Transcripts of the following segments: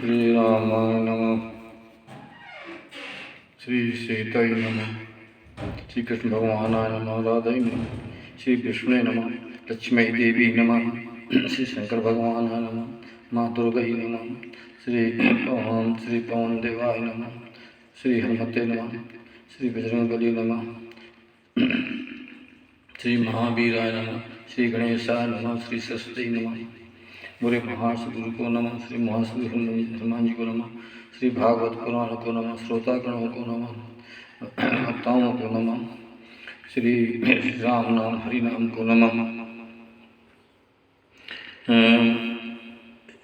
श्री रामाय नमः। श्री सीताय नमः। श्री कृष्ण भगवानाय नमः। राधाय नमः। श्री विष्णुवे नमः। लक्ष्मी देवी नमः। श्री शंकर भगवानाय नमः। माँ दुर्गै नमः। श्री पवन देवाय नमः। श्री हनुमते नमः। श्री बजरंगबली नमः। श्री महावीराय नमः। श्री गणेशाय नमः। श्री सरस्वती नमः। बुरे महासुगुरु को नमः। श्री महासुगुरु हनुमान जी को नमः। श्री भागवत पुराण को नमः। श्रोतागणों को नमः। भक्ताओं को नमः। श्री राम नाम हरि नाम को नमः।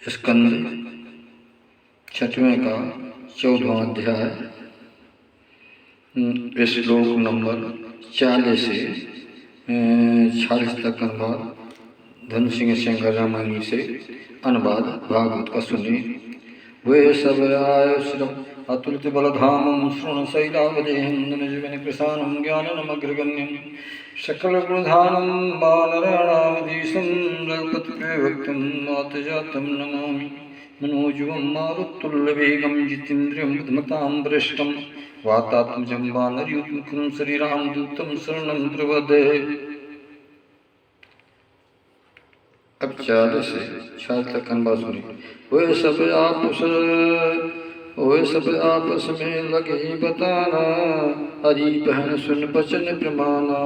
स्कंद छठवें का 14वां अध्याय श्लोक नंबर 40 से 46 तक अनुवाद धन सिंह शंकर रामायणी से अनुवाद भागवत का सुने। वे सब आय श्रम अतुलित बलधामं श्रृण शैलावदेहं धनुजवन कृशानं ज्ञाननमग्रगण्यं सकल गुणधानं वानराणामधीशं रघुपतिप्रियभक्तं वातजातं नमामि। मनोजवं मारुतुल्यवेगं जितेन्द्रियं बुद्धिमतां वरिष्ठं वातात्मजं वानरयूथमुखं श्रीरामदूतं शरणं प्रपद्ये। अब 40 से 46 तक अनुवाद सुनिए। वे सब आपस में लगे बताना, हरि बहन सुन बचन प्रमाना।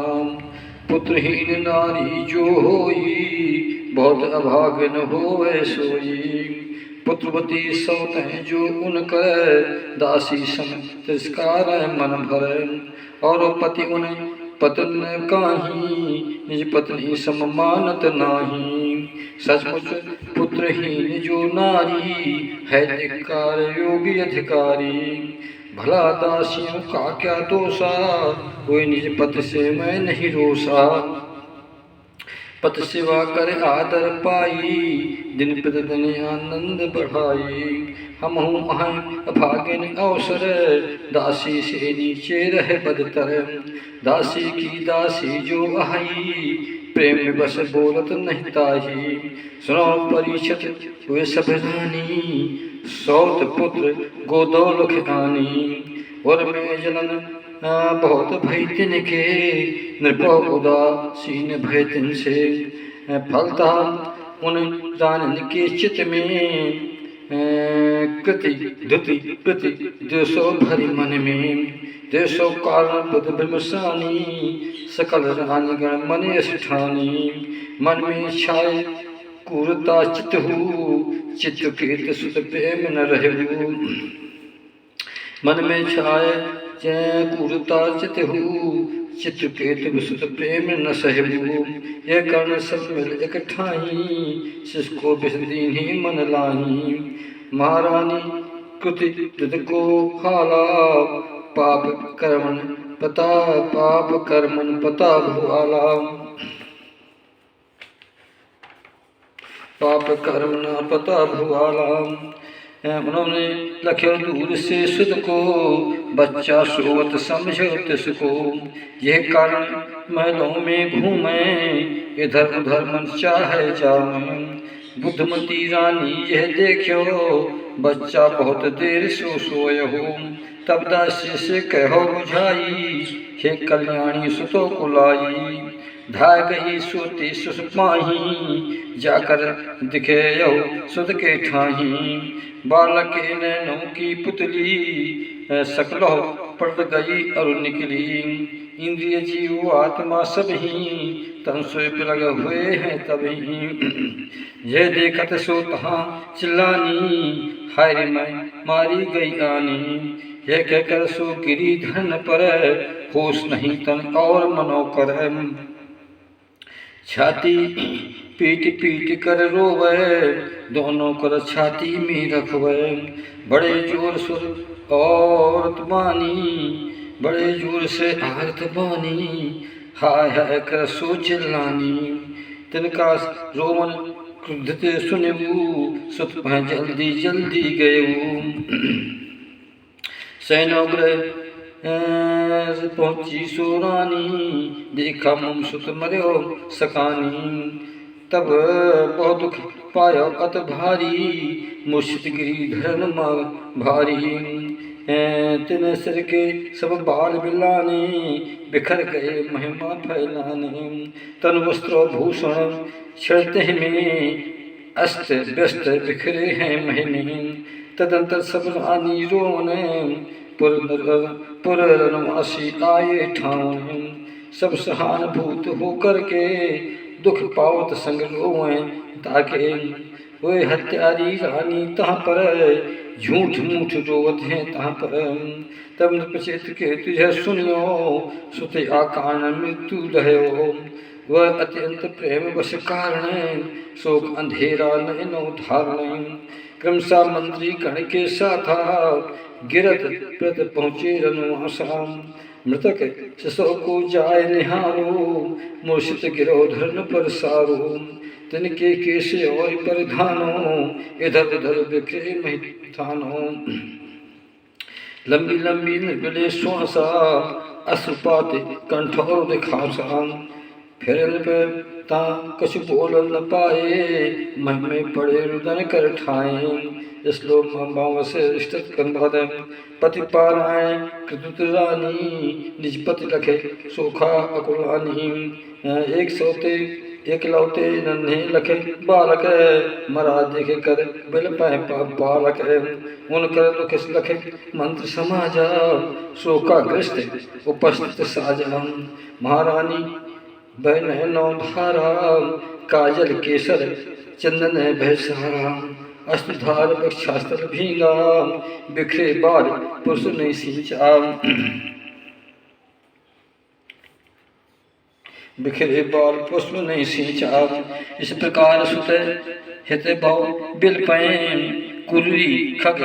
पुत्रहीन नारी जो होई, बहुत अभागन होवे सोई। पुत्रवती सौतें जो उन करे, दासी सम तिरस्कार मन भरे। और पति उन पतन काही, निज पत्नी सम मानत नाही। सचमुच पुत्रहीन जो नारी, है धिक्कार योगी अधिकारी। भला दासियों का क्या दोषा, कोई निज पति से मैं नहीं रोसा। पति सेवा कर आदर पाई, दिन प्रतिदिन आनंद बढ़ाई। हम अभागिन अवसर, दासी से नीचे रह बदतर। दासी की दासी जो आई, प्रेम बस बोलत नहीं ताही। सुनो परीक्षित हुए सब रानी, सौत पुत्र गोदौलख आनी। और में जलन बहुत भय तिनके, नृप उदासीन भय तिन से। फलता उन रानन के चित में, कृति धुति प्रति देशो भरी मन में। देशो कारण बुध ब्रह्मसानी, सकल रानीगण मन ठानी। मन में छाए क्रूरता चित हु, चित्रकेत सुत प्रेम न रहु। मन में छाए क्रूरता चित हु, चित्रकेत सुत प्रेम न सहु। ये कर्ण सब मिल एक ठाई, जिसको बिसदीन ही मन लाही। महारानी कृति दुध को खाला, पाप कर्मन पता भुआला। पाप कर्म न पता भुआला। उन्होंने लख्यो दूर से सुध को, बच्चा सोवत समझो तिसको। यह कारण महलों में घूमे, इधर उधर मन चाहे जामे। बुद्धमती रानी यह देखो, बच्चा बहुत देर सो सोयो। तब दासी से कहो बुझाई, हे कल्याणी सुतो कुलाई। धाय गई सोती सुस पाही, जाकर दिखे सुध के ठाही। बालक के नैनों की पुतली, सकलो पट गई और निकली। इंद्रिय जीव आत्मा सभी, तन से लग हुए हैं तभी। यह देखत सो तहाँ चिल्लानी, हाय मैं मारी गई आनी। यह कहकर सो गिरी धन पर, होश नहीं तन और मनो कर। छाती पीट पीट कर रोवे, दोनों कर छाती में रखवे। बड़े जोर सुर औरत बानी, बड़े जोर से आरत बानी। हाय हाय कर सो चिल्लानी। तिनका रोमन क्रुद्धते सुनबू, सुत पह जल्दी जल्दी गयऊ। सैनोग्रह पहुंची सो रानी, देखा मुम सुत मर्यो सकानी। तब बहुत दुख पायो अत भारी, मूर्छित गिरी धरन भारी। तिन सिर के सब बाल बिलाने, बिखर गए महिमा फैलाने। तन वस्त्र भूषण छड़ते में, अस्त व्यस्त बिखरे हैं महीने। तदंतर सब रानी रोने, पुरनवासी आए ठाने। सब सहानुभूत होकर के, दुख पावत संग रोएं ताके। वे हत्यारी रानी तहाँ पर, झूठ मूठ रोवत हैं तहाँ पर। तब नृपचेत के तुझे सुनियो, सुते आकान मृत्यु दह्यो। वह अत्यंत प्रेम वश कारण, शोक अंधेरा नैनो धारण। क्रमशः मंत्री गण के साथा, गिरत प्रत पहुँचे रनवासा। मृतक शिशु को जाय निहारो, मूर्छित गिरो धरन पर सारो। तिनके केश और परिधानो, इधर उधर बिखरे महिथानो। लंबी लंबी निर्बले श्वासा, अश्रुपात कंठोर दिखासा। फिर ता कुछ बोल न पाए, मन में पड़े रुदन कर ठाए। श्लोक बाव से स्थित कंबद, पति पारायण कृत रानी, निज पति लखे सोखा अकुलानी। एक सोते एक लौते नन्हे लखे बालक, मरा देखे कर बिल पाए बालक। उनकर दुख लखे मंत्र समाजा, शोकाग्रस्त उपस्थित साजा। महारानी बहन नौ धारा, काजल केसर चंदन भय सहारा। अस्तुधार वक्षास्त्र भींगा, बिखरे बाल पुरुष नहीं सींचा। बिखरे बाल पुष्प नहीं सींचा। इस प्रकार सुत हित भाव बिल पैं, कुर्री खग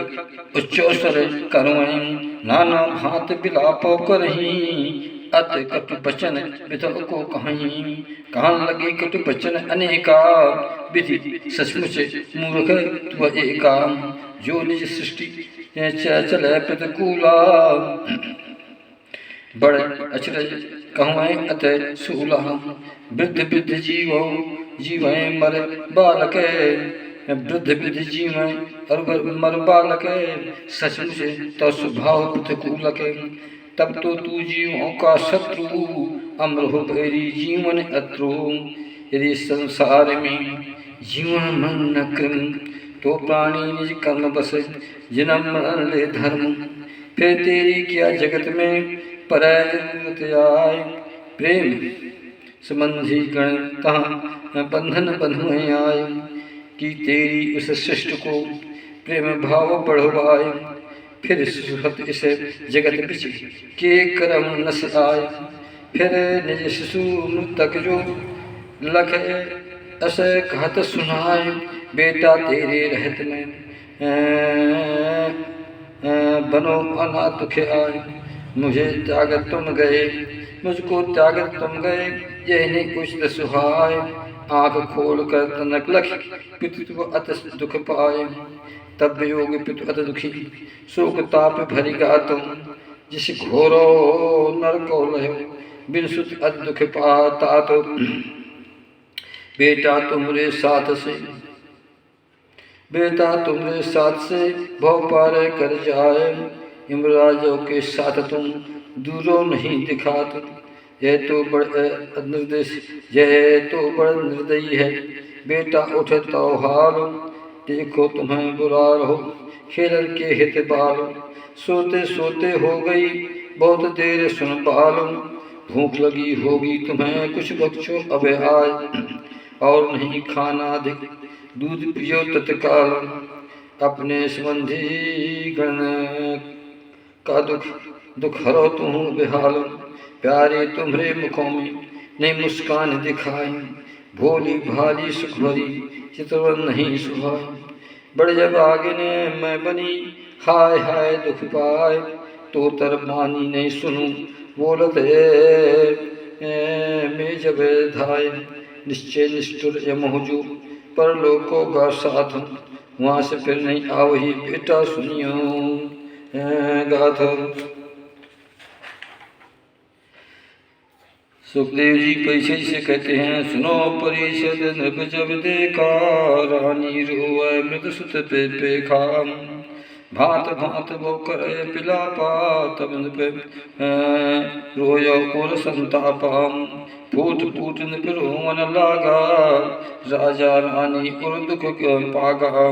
उच्चोस्वर करुएं। नाना भांत बिलापो करहीं, अत कटु बचन विधव को कहीं। कहन लगे कटु बचन अनेका, विधि सचमुच मूर्ख तुम एका। जो निज सृष्टि चले प्रतिकूला, बड़ अचरज कहवें अत सूला। वृद्ध वृद्ध जीवो जीवें मर बालक, वृद्ध वृद्ध जीवें और मर बालक। सचमुच तो स्वभाव प्रतिकूलक। तब तो तू जीवों का शत्रु, अम्र हो भैरी जीवन अत्रु। यदि संसार में जीवन मन न क्रम, तो प्राणी निज कर्म बस जन्म मरण ले धर्म। फिर तेरी क्या जगत में परय जरूरत आय। प्रेम संबंधी गण तहाँ बंधन बंधुए आए, कि तेरी उस शिष्ट को प्रेम भाव बढ़वाए। फिर सुहत इस जगत बिच के करम नस आए। फिर निज शिशु मृतक जो लख, अस कहत सुनाए। बेटा तेरे रहत में बनो अनाथ दुख आए। मुझे त्याग तुम गए, मुझको त्याग तुम गए, यह नहीं कुछ सुहाय। आँख खोल कर तनक लख, पितु अत दुख पाए। तब योग पितु अत दुखी, शोक ताप भरी गा तुम। जिस घोरो नर को लहो, बिन सुत अत दुख पाता तो। बेटा तुमरे साथ से, बेटा तुमरे साथ से भव पार कर जाए। यमराजों के साथ तुम दूरों नहीं दिखाते। यह तो बड़ निर्देश, यह तो बड़ निर्दयी है। बेटा उठ तो हाल, देखो तुम्हें बुरा रहो खेलन के हित बाल। सोते सोते हो गई बहुत देर सुन बाल। भूख लगी होगी तुम्हें कुछ बख्शो अब आज, और नहीं खाना अधिक दूध पियो तत्काल। अपने संबंधी गण का दुख हरो तुम बेहाल। प्यारे तुम्हारे मुखों में नहीं मुस्कान दिखाई। भोली भाली सुख भरी चितवन नहीं सुहाई। बड़े जब आगे ने मैं बनी, हाय हाय दुख पाए। तो तरबानी नहीं सुनूं बोलत मैं जब धाय। निश्चय निष्ठुर यमहुजू पर लोको का साथ, वहाँ से फिर नहीं आओ ही बेटा सुनियो गाथा। सुखदेव जी परिचय से कहते हैं, सुनो परिषद नृप जब देखा, रानी रोए मृत सुत पे पेखा। भात भात वो करे पिलापा, तब नृप रोयो और संतापा। फूट फूट नृप रोवन लागा, राजा रानी और दुख पागा।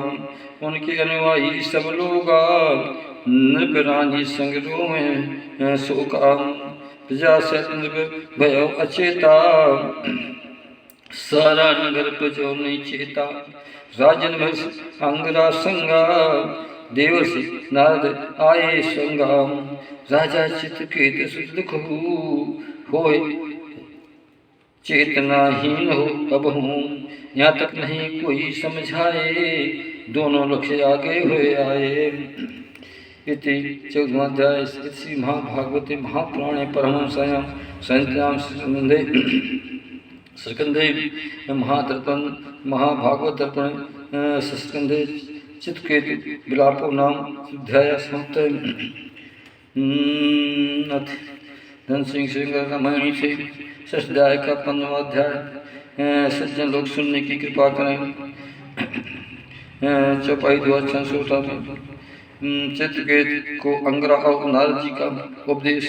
उनके अनुयायी सब लोगा, नृप रानी संग रोवे शोका। प्रजा से नृप भयो अचेता, सारा नगर प्रजो नहीं चेता। राजन भस अंगरा संगा, देवर्षि नारद आए संगा। राजा चित्रकेत सुत दुख होय, चेतनाहीन हो अब हूँ। यहाँ तक नहीं कोई समझाए, दोनों लक्ष्य आगे हुए आए। इति 14वाध्याय श्री महाभागवते महापुराणे परमहंस्यां संहितायां स्कंदे महातर्पण महाभागवत तर्पण स्कंदे चित्रकेतु विलापो नाम अध्याय समाप्त। धन सिंह रामायण से षष्ठाध्याय का 15वां अध्याय। सज्जन लोग सुनने की कृपा करें। चौपाई 2600 में चित्रकेत को अंगरा और नारद जी का उपदेश।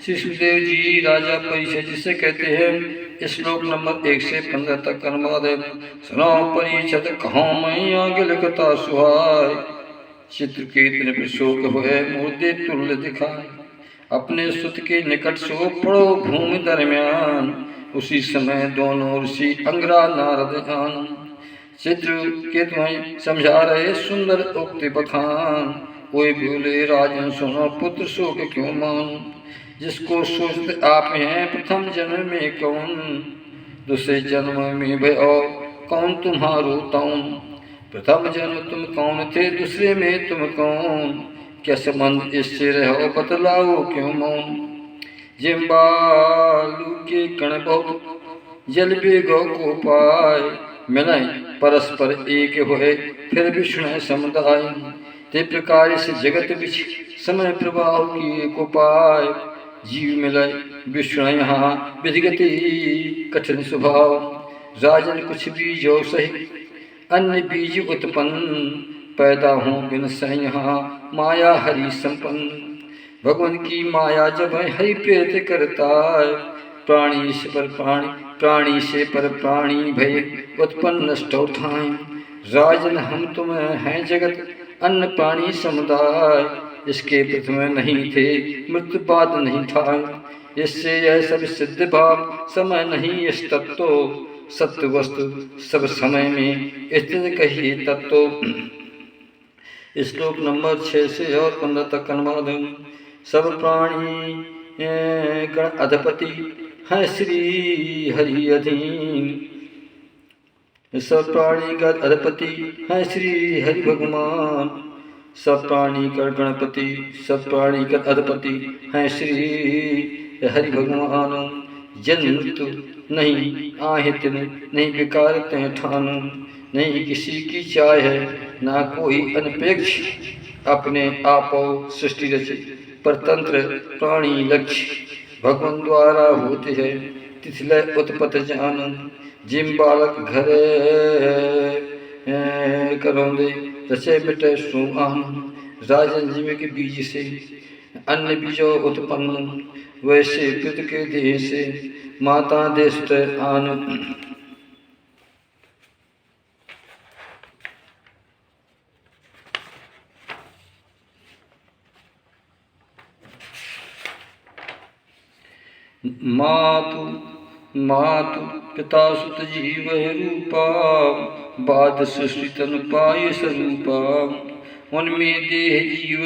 श्री सुखदेव जी राजा परिचय जिसे कहते हैं, श्लोक नंबर 1 से 15 तक अनुवाद है। सुनो परिषद कहाँ मैं आगे लिखता सुहाय, चित्रकेत ने शोक हुए मुर्दे तुल्य दिखाए। अपने सुत के निकट सो पड़ो भूमि दरमियान, उसी समय दोनों ऋषि अंगरा नारद आन। चित्रकेत में समझा रहे सुंदर उक्ति बखान, कोई बोले राजन सुनो पुत्र शोक क्यों मान। जिसको सोचते आप हैं प्रथम जन्म में कौन, दूसरे जन्म में भयो कौन तुम्हारो तौन। प्रथम जन्म तुम कौन थे, दूसरे में तुम कौन, क्या संबंध इससे रहो बतलाओ क्यों मौन। जिम्बालू के कण बहुत जल बेगो को पाए, मिलाए परस्पर एक होए फिर विष्णु समुदाय। ते प्रकार इस जगत बिछ समय प्रवाह की को पाए, जीव मिलाए विष्णु यहाँ विधिगति कठिन स्वभाव। राजन कुछ बीजो सही अन्य बीज उत्पन्न, पैदा हो बिन सही यहाँ माया हरि संपन्न। भगवान की माया जब हरि प्रेत करता है, प्राणी से पर प्राणी प्राणी से पर प्राणी भय उत्पन्न नष्ट उठाएं। राजन हम तुम हैं जगत अन्न प्राणी समुदाय, इसके प्रथम नहीं थे मृत्यु बाद नहीं था। इससे यह सब सिद्ध भाव समय नहीं इस तत्व, सत्य वस्तु सब समय में स्थित कहिए तत्व। श्लोक नंबर 6 से और 15 तक अनुवाद। सब प्राणी गण अधिपति है श्री हरि अधीन, सब प्राणी का अधिपति है श्री हरि भगवान। सब प्राणी का गणपति सब प्राणी का अधिपति है श्री हरि भगवान। जन्म मृत्यु नहीं आहित नहीं विकार तय ठान, नहीं किसी की चाह है ना कोई अनपेक्ष। अपने आपो सृष्टि रचे परतंत्र प्राणी लक्ष्य, भगवान द्वारा होते हैं तिथलय उत्पत्ति जान। जिम बालक घर करोंदे रचे बेटे सुआन। राजन जिम के बीज से अन्य बीजो उत्पन्न, वैसे पितृ के देह से माता देश आन। मातु मातु पिता सुत जीव रूपा, बाद सृष्टि तन पाए स्वरूपा। उनमें देह जीव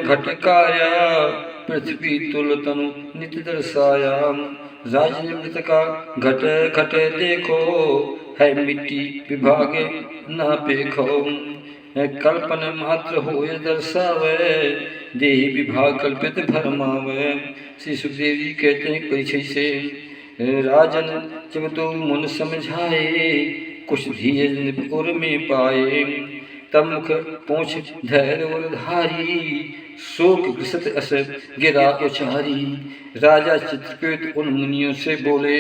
घटकाया, पृथ्वी तुल तनु नित्य दर्शाया। राजन मृत का घट घट देखो, है मिट्टी विभाग न पेखो। कल्पन मात्र हो दर्शावे, देही विभाग कल्पित भरमावे। श्री सुखदेव जी कहते हैं परिचय से, राजन जब तो मन समझाए, कुछ धीरज उर में पाए। तब मुख पूछ धैर्य और धारी, शोक ग्रसित अस गिरा उचारी। राजा चित्रकेतु उन मुनियों से बोले,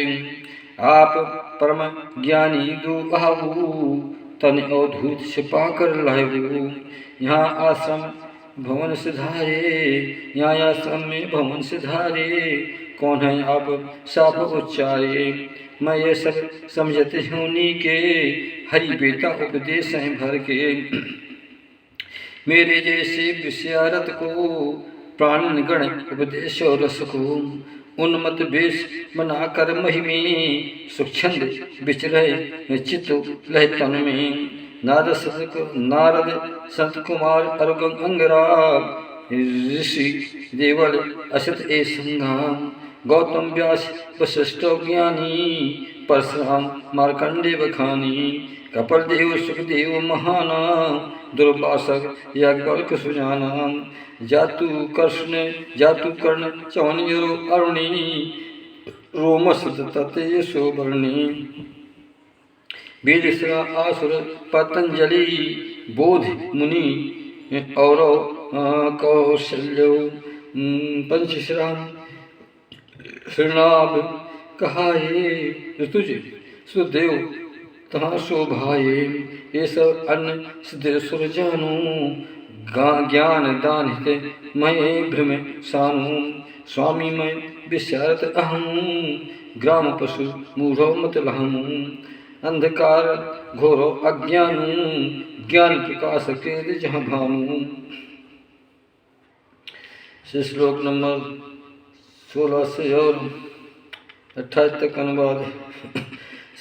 आप परम ज्ञानी दो आहू, तन अवधूत छिपा कर लाए। यहाँ आश्रम भवन सिधारे, यहाँ आश्रम में भवन सिधारे, कौन है आप साफ उच्चारे। मैं ये सब समझते होनी के, हरि बेटा उपदेश हैं भर के। मेरे जैसे विषयारत को, प्राण गण उपदेश और रस को। उन्मत वेश बना कर महिमे, सुखछंद विचरय चित्त लह तन में। नारद संत कुमार अरुगम अंगरा, ऋषि देवल असित ए संघाम। गौतम व्यास वशिष्ठ ज्ञानी, परशुराम मार्कंडे बखानी। कपिल देव सुखदेव महाना, दुर्वासक याज्ञवल्क्य सुजाना। जातु कर्ण चौनियो अरुणी, रोमस तते सुवर्णी। वेद आसुर पतंजलि, बोध मुनि और कौशल्यो। पंचश्राम श्रीनाभ कहाये, ऋतुज सुदेव तहाँ शोभाये। ये सब अन्न सिद्धेश्वर जानू, ज्ञान दान हित मैं भ्रम सानू। स्वामी मैं विशारद अहमू, ग्राम पशु मूढ़ो मत लहमू। अंधकार घोरो अज्ञानू, ज्ञान प्रकाश के जहाँ भानु। श्लोक नंबर 16 से और 28 तक अनुवाद।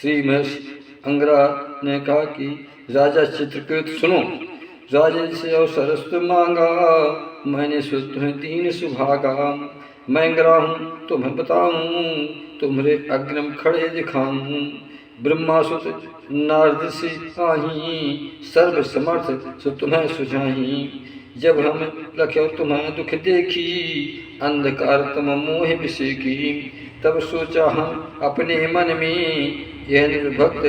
श्री महेश अंगरा ने कहा कि राजा चित्रकेतु सुनो, राजा से अवसर मांगा, मैंने तुम्हें दीन सुभागा। मैं अंगरा हूँ तुम्हें बताऊँ, तुम्हारे अग्रम खड़े दिखाऊँ। ब्रह्मासुत नारद से आही, सर्व समर्थ सो तुम्हें सुझाही। जब हम लख्यो तुम्हें दुख देखी, अंधकार तुम मोह विषेकी। तब सोचा हम अपने मन में, यह निर्भक्त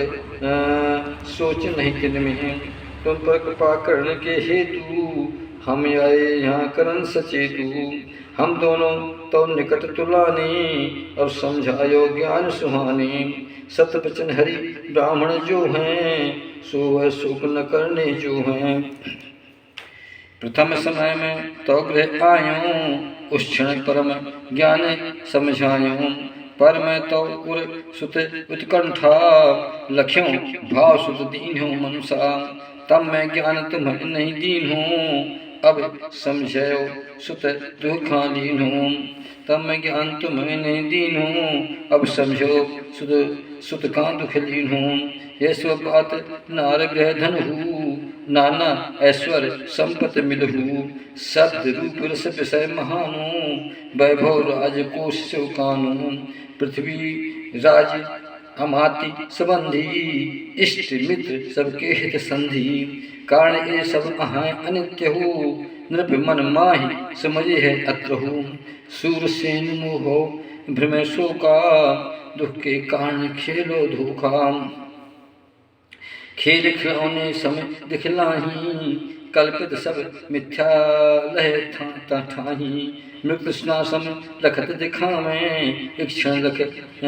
सोच नहीं दिन में। तुम पर कृपा करने के हेतु, हम आए यहाँ करन सचेतु। हम दोनों तो निकट तुलाने, और समझायो ज्ञान सुहाने। सत वचन हरि ब्राह्मण जो हैं, सो वह शोक न करने जो हैं। प्रथम समय में तो गृह आयूं, उस क्षण परम ज्ञान समझायूं। पर मैं तो उर सुत उत्कंठा, लख्यों भाव सुत दीन हूँ मनसा। तब मैं ज्ञान तुम्हें नहीं दीन हूँ, अब समझो सुत दुखालीन हूँ। तब मैं ज्ञान तुम्हें नहीं दीन हूँ, अब समझो सुत का दुख लीन हूँ। ये सब बात नार ग्रह धन हूँ, नाना ऐश्वर्य संपत मिलहू। शब्द रूप रस विषय महानु, वैभव राजकोष से कानू। पृथ्वी राज अमाति संबंधी, इष्ट मित्र सबके हित संधि। कारण ये सब अहाय अनित्य हो, नृप मन माहि समझे है अत्र हो। सूरसेन मोहो भ्रम शोका, दुख के कारण खेलो धोखा। खेल खिलौने समय दिखलाही, कल्पित सब मिथ्या लह ठाही। मृत स्नासम लखत दिखावे, एक क्षण लख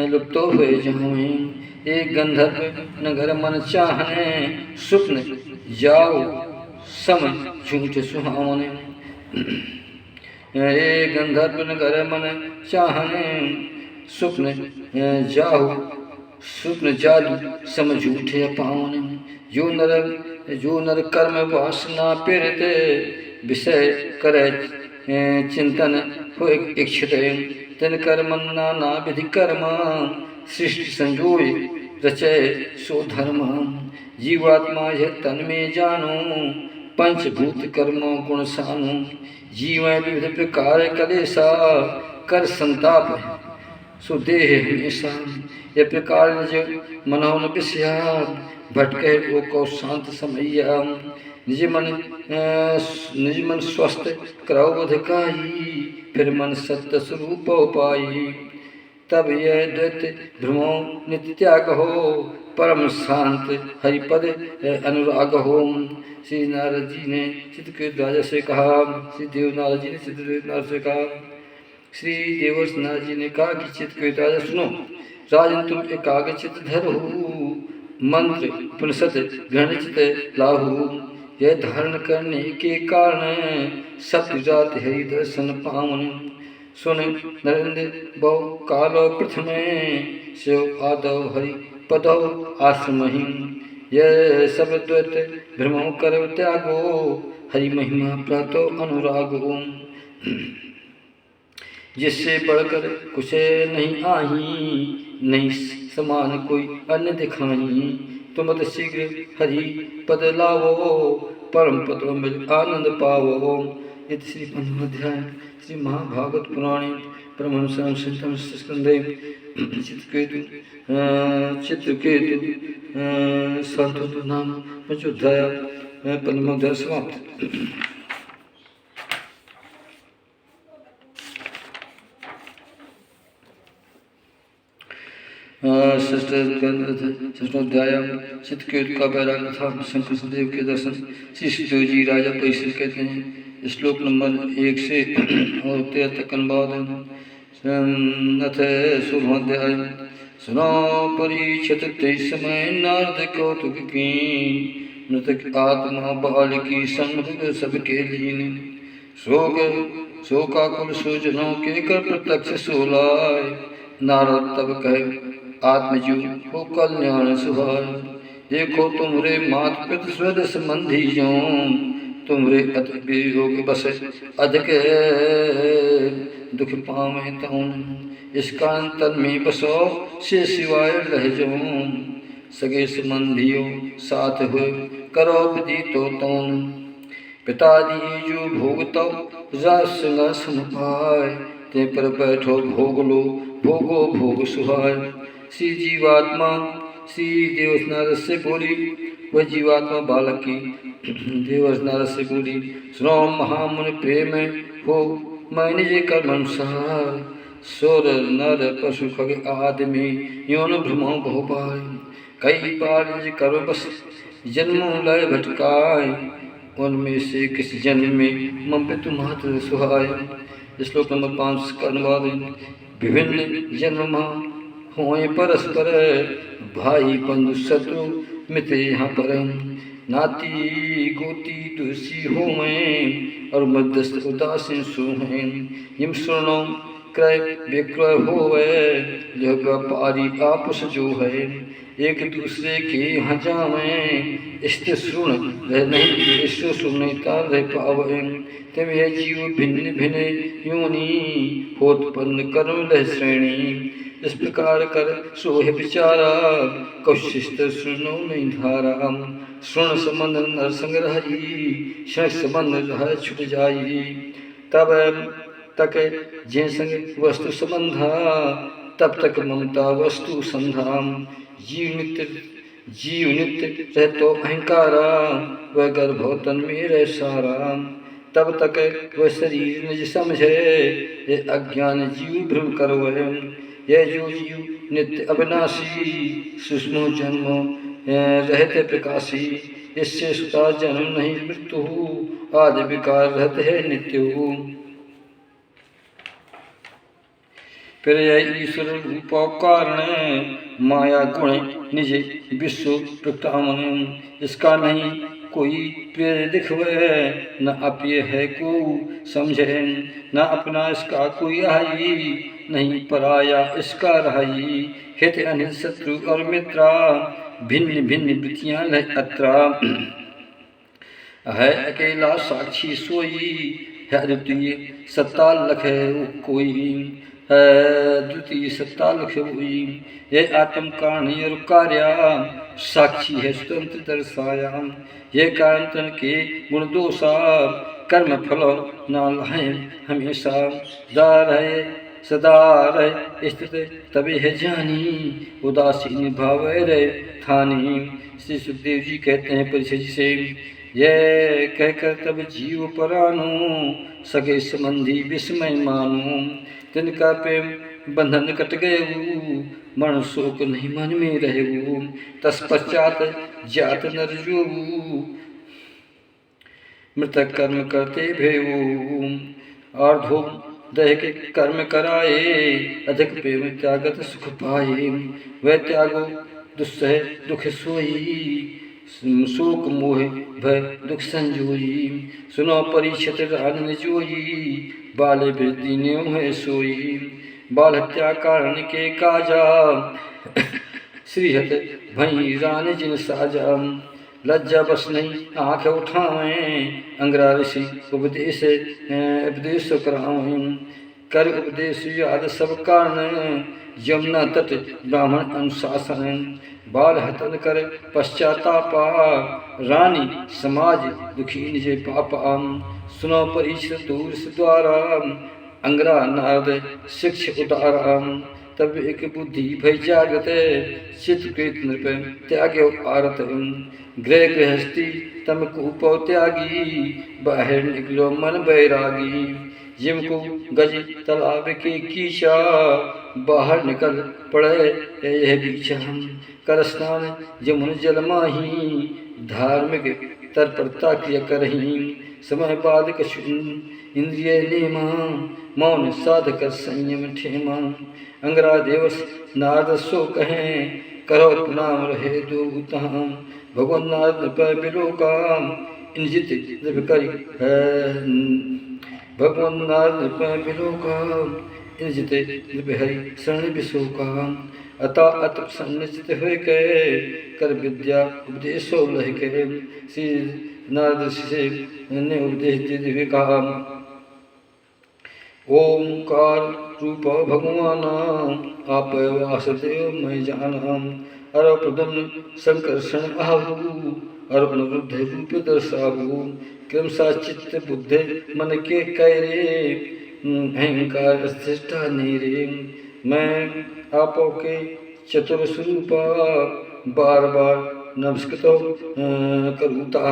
लुप्तो हुए जावे। एक गंधर्व नगर मन चाहने, स्वप्न जाओ सम झूठ सुहावने। एक गंधर्व नगर मन चाहने, स्वप्न जाओ स्वप्न जादू सम झूठे पावन। जो नर कर्म वासना प्रेरित, विषय करे चिंतन हो इच्छित। तन कर्म नाना विधि कर्म, सृष्टि संजोय रचय सो धर्म। जीवात्मा यह तन में जानो, पंचभूत कर्मों गुण सानो। जीव विविध प्रकार कलेसा, कर संताप सो देह हमेशा। ये प्रकार निज मनोन विषया, भटके वो को शांत समैया। निज मन स्वस्थ करो बधकाई, फिर मन सत्य स्वरूप पाई। तब यह दैत्य भ्रमो नित्य त्याग हो, परम शांत हरिपद अनुराग होम। श्री नारद जी ने चित्रकेतु राजा से कहा, श्री देव नारद जी ने चित्रकेतु नारद से कहा, श्री देवर्ष नारद जी ने कहा कि चित्रकेतु राजा सुनो, राजन तुम एकाग्रचित धर हो, मंत्र उपनिषद ग्रहणचित लाहु। यह धारण करने के कारण सत्यजात हरि दर्शन पावन। सुन नरेंद्र बहु काल प्रथम शिव आदव हरि पदव आश्रमहि। यह सब द्वैत भ्रमो कर त्यागो, हरि महिमा प्रातो अनुरागो। जिससे बढ़कर कुछ नहीं आही, नहीं समान कोई अन्य दिखाई। तुम मत शीघ्र हरि पद लावो, परम पद मिल आनंद पावो। इति श्री पंचम अध्याय श्री महाभागवत पुराणे परमहंस सिद्धम स्कंधे चित्रकेतु संतु नाम पंचोध्याय पंचमोध्याय समाप्त। षष्ठोध्याय चित्रकेतु का वैराग्य था। शंकर सुदेव के दर्शन। श्री सुदेव जी राजा परीक्षित कहते हैं, श्लोक नंबर 1 से और 13 तक अनुवाद। अथ सोलहोध्याय। सुनो परीक्षित ते समय नारद कौतुक की, मृतक आत्मा बाल की संग सबके लीन। शोकाकुल सुजनों के कर प्रत्यक्ष सोलाय, नारद तब कहे आत्मजू हो कल्याण सुहाय। देखो तुमरे मात पित स्वेद संबंधी जो, तुमरे अति वियोग बस अधिक दुख पावे तौन। इस कारण तन में बसो से सिवाय रह जाऊं, सगे संबंधियों साथ हुए करो विधि तो तौन। पिताजी जो भोगतो रासंगा समपाय, ते पर बैठो भोग लो भोगो भोग सुहाय। श्री जीवात्मा श्री देवर्ष नारद से बोली, वह जीवात्मा बालक की देवर्ष नारद से बोली, सुनो महामुनि प्रेम हो मैं निज कर्म अनुसार। सुर नर पशु खग आदमी योन भ्रमो बहुपाय। कई बार निज कर्म बस जन्मों लय भटकाय, उनमें से किस जन्म में मम पे तुम्हारे सुहाय। श्लोक नंबर 5 का अनुवाद। विभिन्न जन्म होए परस्पर, भाई बंधु शत्रु मित्र यहाँ पर। नाती गोती दूषी होए, और मध्यस्थ उदासीन सुहें। यम सुनो क्रय विक्रय होवे, जो व्यापारी आपस जो है। एक दूसरे के यहाँ जावें, स्थिर सुन रह नहीं ईश्वर सुनता रह पावे। तब यह जीव भिन्न भिन्न योनि, होत्पन्न कर्म लह श्रेणी। इस प्रकार कर सोह विचारा, कौशिष्ट सुनो नहीं धारा। सुन संबंध नर संग रही, क्षण संबंध रह छुट जाई। तब तक जे संग वस्तु संबंधा, तब तक ममता वस्तु संधा। जीव नित्य रहतो अहंकारा, वह गर्भोतन में रह सारा। तब तक वह शरीर निज समझे, ये अज्ञान जीव भ्रम करवै। यह जो जीव नित्य अविनाशी, सूक्ष्म जन्म रहते प्रकाशी। इससे सुता जन्म नहीं मृत्यु, आदि विकार रहते है नित्य। फिर यह ईश्वर रूपा कारण, माया गुण निज विश्व प्रकटावन। इसका नहीं कोई प्रिय दिखवे, न अप्रिय है को समझे। न अपना इसका कोई आई, नहीं पराया इसका रहाई। हित अनित शत्रु और मित्रा, भिन्न भिन्न वृत्तियां लह अत्रा। है अकेला साक्षी सोई, है अद्वितीय सत्ता लखे कोई। द्वितीय सत्ता लखे हुई। यह आत्म कारण और कार्या, साक्षी है स्वतंत्र दर्शाया। यह कारण तन के गुण दोषा, कर्म फल न लहे हमेशा। दार है सदा रहे स्थित तभी है जानी, उदासीन भाव रहे थानी। श्री सुखदेव जी कहते हैं परीक्षित जी से, यह कहकर तब जीव परानो, सगे संबंधी विस्मय मानो। तिनका प्रेम बंधन कट गए, मरण शोक नहीं मन में रहेगो। तत्पश्चात जात नर जो मृतक कर्म करते भेवो। आर्धो दह के कर्म कराए, अधिक प्रेम त्यागत सुख पाए। वह त्यागो दुस्सह दुख सोई, शोक मोह भय दुख संजोई। सुनो परीक्षित रान जोई, बाल वृद्धि है सोई। बाल हत्या कारण के काजा, श्रीहत भई रान जिन साजा। लज्जा बस नहीं आँख उठावें, अंगरा ऋषि उपदेश करावें। कर उपदेश याद सब कारण, यमुना तट ब्राह्मण अनुशासन। बाल हतन कर पश्चातापा, रानी समाज दुखी निज पापा। सुनो परीक्षित दूर से द्वारा, अंगरा नारद शिक्ष उदारा। तब एक बुद्धि भय जागत, चित्रकृत नृप त्याग्यो आरत। गृह गृहस्थी तम कूपो त्यागी, बाहर निकलो मन बैरागी। जिम को गज तालाब के कीचा, बाहर निकल पड़े यह बीचा। कर स्नान जमुन जल माही, धार्मिक तत्परता क्रिया करही। समय बाद कछु इंद्रिय नेमा, मौन साध कर संयम ठेमा। अंगरा देवस नारद सो कहें, करो प्रणाम रहे दो तहाँ। भगवान नारद पर बिलोका, इंजित करी भगवान नारद पर बिलोका। इंजित हरि शरण बिसोका। अतः अत सन्निचित हुए कहे, कर विद्या उपदेशो लह कहे। श्री नारद से ने उपदेश देते हुए कहा, ओंकार रूप भगवान आप वासुदेव मैं जाना। अर प्रदम्न संकर्षण आहु, और अनुरुद्ध रूप दर्शाहु। क्रमशः चित्त बुद्धि मन के कैरे, अहंकार अधिष्ठा नीरे। मैं आपो के चतुर स्वरूपा, बार बार नमस्कृत करूता।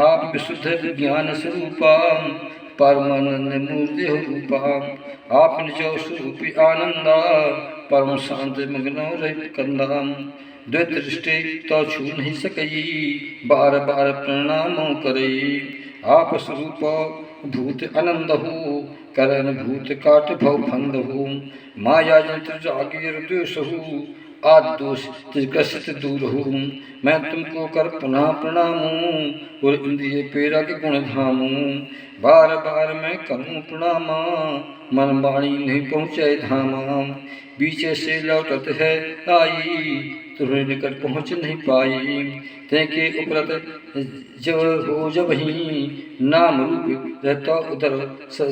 आप विशुद्ध ज्ञान स्वरूपा, परमानंद मूर्ति रूपा। आप निजो स्वरूपी आनंदा, परम शांत मग्नो रहित कंदा। द्वैत दृष्टि तो छू नहीं सकई, बार बार प्रणाम करई। आप स्वरूप भूत आनंद हो, करण भूत काट भव फंद हो। माया जंत्र जागीर द्वेष हो, आदि दोष तिरकसित दूर हो। मैं तुमको कर पुनः प्रणामूं, और इंद्रिय पेरा के गुण धामूं। बार बार मैं करूं प्रणामा, मन वाणी नहीं पहुँचे धामा। बीचे से लौटत है आई, तुम्हें निकट पहुँच नहीं पाई। तेके उपरत जब हो जब ही, नाम रूप रहता उदर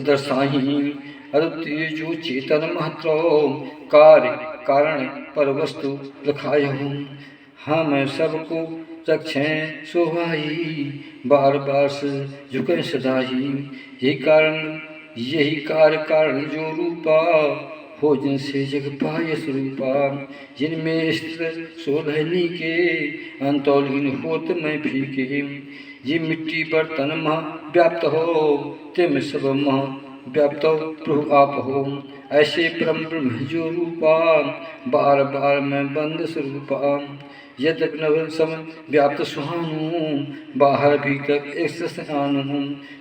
दर्शाही। अद्वितीय जो चेतन महत्व, कार्य कारण पर वस्तु लखायहूँ। हाँ मैं सबको रक्षें शोभाई, बार बार से झुके सदाही। यही कार्य कारण जो रूपा, हो जिनसे जग पाय स्वरूपा। जिनमें स्थिर सोलहनी के, अंतौलीन होत मैं फीके। ये मिट्टी बर्तन मह व्याप्त हो, तिम सब मह व्याप्त प्रभु आप हो। ऐसे परम ब्रह्म जो रूपा, बार बार मैं बंद स्वरूपा। यद्यपि नव सम व्याप्त सुहानु, बाहर भीतर एक सयानु।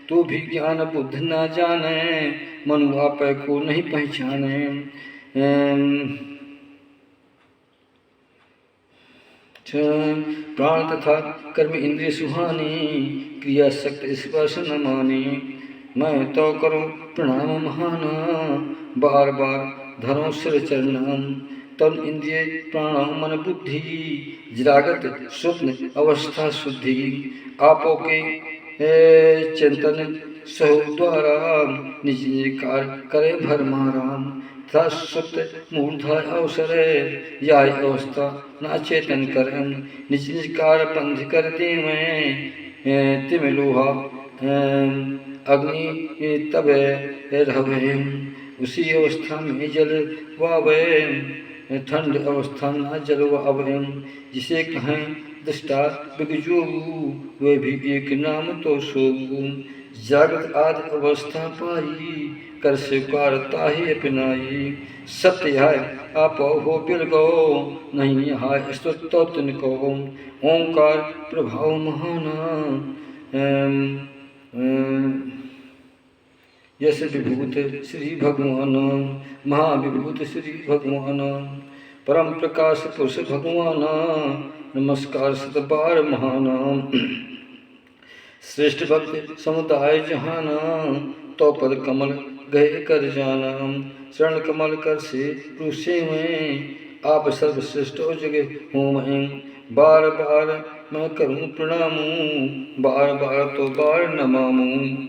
तो भी ज्ञान बुद्ध न जाने, मनु आप को नहीं पहचाने। प्राण तथा कर्म इंद्रिय सुहानी, क्रिया शक्ति स्पर्श न माने। मैं तो करूं प्रणाम महाना, बार बार धरो सिर चरणम। तन इंद्रिय प्राण मन बुद्धि, जागत स्वप्न अवस्था शुद्धि। आपो के चिंतन सह द्वारा, निज निज कार्य करे भर माराम। तथा सुप्त मूर्धा अवसर, या अवस्था न चेतन करम। निज निज कार्य बंध कर दे मैं, तिम लोहा अग्नि तब रहवे। उसी अवस्था में जल वावे, ठंड अवस्था न जल वावे। जिसे कहें दृष्टा बिगजोगु, वे भी एक नाम तो सोगु। जागृत आदि अवस्था पाई, कर स्वीकार ताहि अपनाई। सत्य है आप हो बिल गो, नहीं है स्तुतो तिनको। ओंकार प्रभाव महाना, यश विभूत श्री भगवान, महाविभूत श्री भगवान। परम प्रकाश पुरुष भगवान, नमस्कार सतबार महानाम। श्रेष्ठ भक्त समुदाय जहाना, तो पद कमल गए कर जाना। शरण कमल कर से रूसे में, आप सर्वश्रेष्ठ हो जगे हूँ मैं। बार बार मैं करूँ प्रणामूँ, बार बार तो बार नमामूँ।